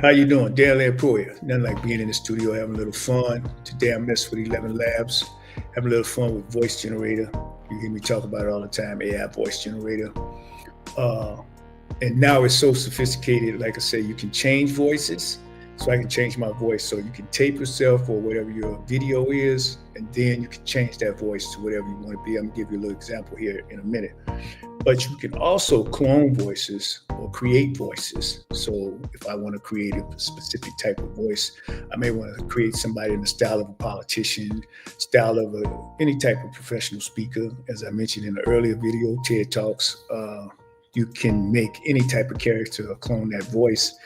How you doing? Dan Pro here. Nothing like being in the studio having a little fun. Today I'm messing with ElevenLabs, having a little fun with voice generator. You hear me talk about it all the time, AI voice generator. Uh, and now it's so sophisticated. Like I said, you can change voices. So I can change my voice. So you can tape yourself or whatever your video is, and then you can change that voice to whatever you want to be. I'm gonna give you a little example here in a minute. But you can also clone voices or create voices. So if I want to create a specific type of voice, I may want to create somebody in the style of a politician, style of any type of professional speaker. As I mentioned in the earlier video, TED Talks, you can make any type of character or clone that voice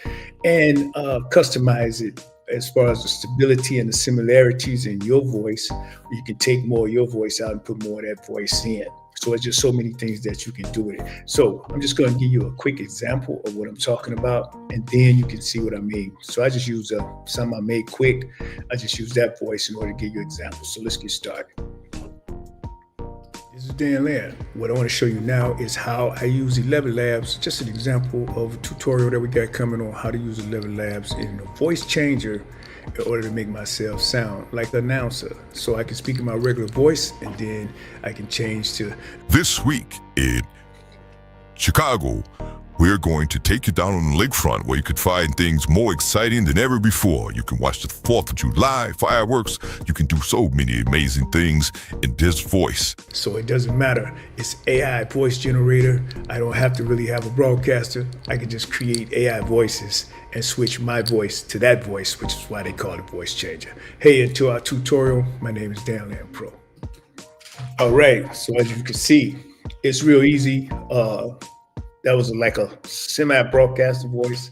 and customize it as far as the stability and the similarities in your voice. You can take more of your voice out and put more of that voice in. So it's just so many things that you can do with it. So I'm just going to give you a quick example of what I'm talking about, and then you can see what I mean. So I just use some I made quick. I just use that voice in order to give you examples. So let's get started. This is Dan Land. What I want to show you now is how I use ElevenLabs, just an example of a tutorial that we got coming on how to use ElevenLabs in a voice changer in order to make myself sound like an announcer. So I can speak in my regular voice and then I can change to... This week in Chicago, we're going to take you down on the lakefront where you could find things more exciting than ever before. You can watch the 4th of July fireworks. You can do so many amazing things in this voice. So it doesn't matter. It's AI voice generator. I don't have to really have a broadcaster. I can just create AI voices and switch my voice to that voice, which is why they call it voice changer. Hey, into our tutorial, my name is Dan Land Pro. All right, so as you can see, it's real easy. That was like a semi-broadcaster voice.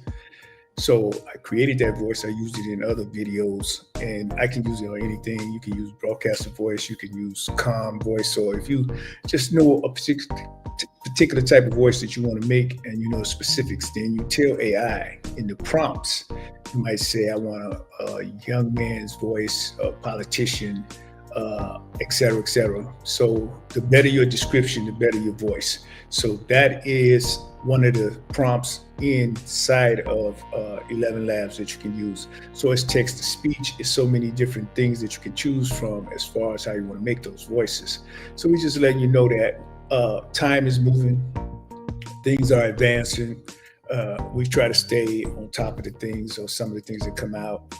So I created that voice. I used it in other videos, and I can use it on anything. You can use broadcaster voice. You can use calm voice. So if you just know a particular type of voice that you want to make and you know specifics, then you tell AI in the prompts. You might say, I want a young man's voice, a politician, et cetera, et cetera. So the better your description, the better your voice. So that is one of the prompts inside of ElevenLabs that you can use. So it's text to speech. It's so many different things that you can choose from as far as how you want to make those voices. So we're just letting you know that time is moving, things are advancing. We try to stay on top of the things or some of the things that come out.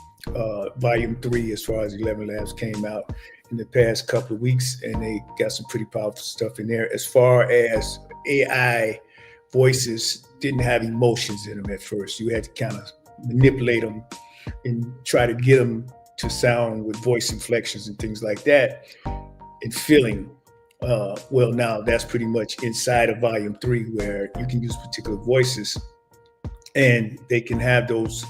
Volume 3, as far as ElevenLabs, came out in the past couple of weeks, and they got some pretty powerful stuff in there. As far as AI voices didn't have emotions in them at first. You had to kind of manipulate them and try to get them to sound with voice inflections and things like that and feeling. Well, now that's pretty much inside of volume 3, where you can use particular voices and they can have those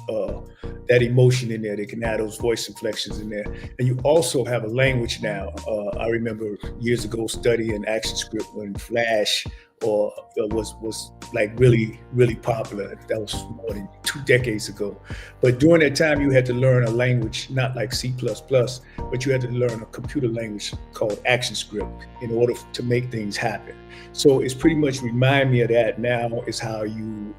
that emotion in there. They can have those voice inflections in there. And you also have a language now. I remember years ago studying ActionScript when Flash was like really, really popular. That was more than 2 decades ago. But during that time, you had to learn a language, not like C++, but you had to learn a computer language called ActionScript in order to make things happen. So it's pretty much remind me of that now, is how you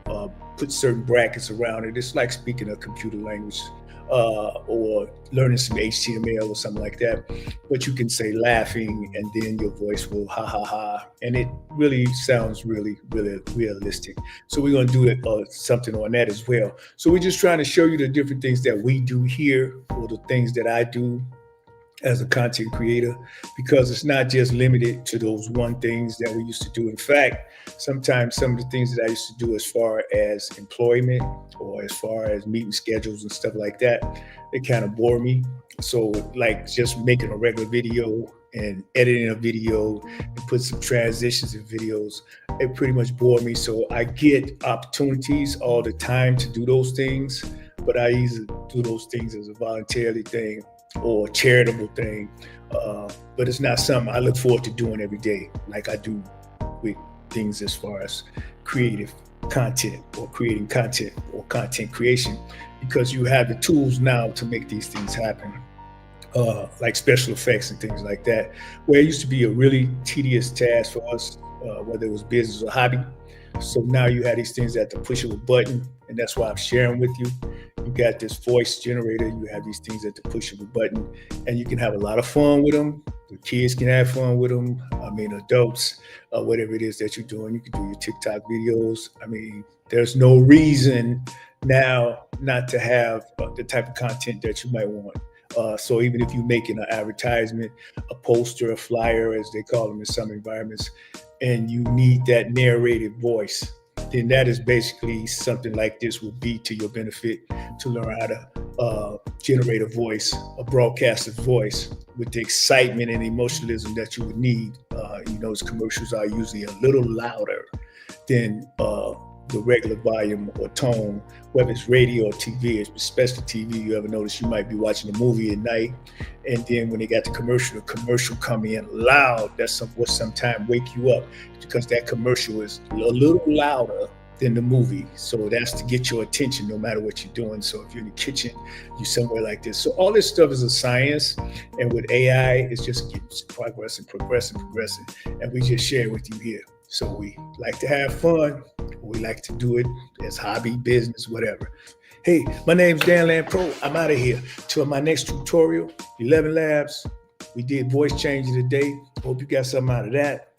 put certain brackets around it. It's like speaking a computer language or learning some HTML or something like that. But you can say laughing and then your voice will ha ha ha. And it really sounds really, really realistic. So we're gonna do something on that as well. So we're just trying to show you the different things that we do here, or the things that I do as a content creator, because it's not just limited to those one things that we used to do. In fact, sometimes some of the things that I used to do as far as employment or as far as meeting schedules and stuff like that, they kind of bore me. So like just making a regular video and editing a video and put some transitions in videos, it pretty much bore me. So I get opportunities all the time to do those things, but I either do those things as a voluntarily thing or charitable thing, but it's not something I look forward to doing every day like I do with things as far as creative content or creating content or content creation, because you have the tools now to make these things happen, like special effects and things like that, where it used to be a really tedious task for us, whether it was business or hobby. So now you have these things at the push of a button, and that's why I'm sharing with you. You got this voice generator. You have these things at the push of a button, and you can have a lot of fun with them. The kids can have fun with them. I mean, adults, whatever it is that you're doing, you can do your TikTok videos. I mean, there's no reason now not to have the type of content that you might want. So even if you're making an advertisement, a poster, a flyer, as they call them in some environments, and you need that narrated voice, then that is basically something like this will be to your benefit, to learn how to generate a voice, a broadcaster's voice with the excitement and emotionalism that you would need. Those commercials are usually a little louder than the regular volume or tone, whether it's radio or TV, especially TV. You ever notice you might be watching a movie at night, and then when they got the commercial come in loud. That's what sometimes wake you up, because that commercial is a little louder than the movie. So that's to get your attention no matter what you're doing. So if you're in the kitchen, you're somewhere like this. So all this stuff is a science, and with AI, it's just progressing. And we just share with you here. So we like to have fun. We like to do it as hobby, business, whatever. Hey, my name's DanLand Pro. I'm out of here. Till my next tutorial, ElevenLabs. We did voice changing today. Hope you got something out of that.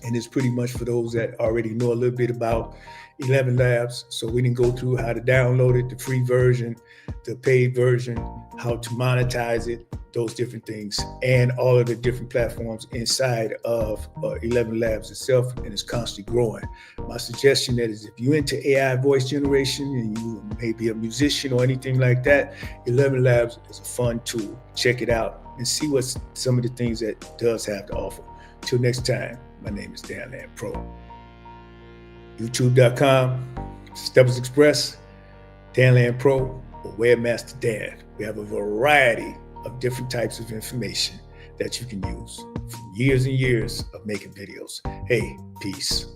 And it's pretty much for those that already know a little bit about ElevenLabs. So we didn't go through how to download it, the free version, the paid version, how to monetize it, those different things, and all of the different platforms inside of ElevenLabs itself, and it's constantly growing. My suggestion is, if you're into AI voice generation and you may be a musician or anything like that, ElevenLabs is a fun tool. Check it out and see what some of the things that it does have to offer. Till next time, my name is DanLand Pro. YouTube.com, Steppers Express, DanLand Pro, or Webmaster Dan. We have a variety of different types of information that you can use from years and years of making videos. Hey, peace.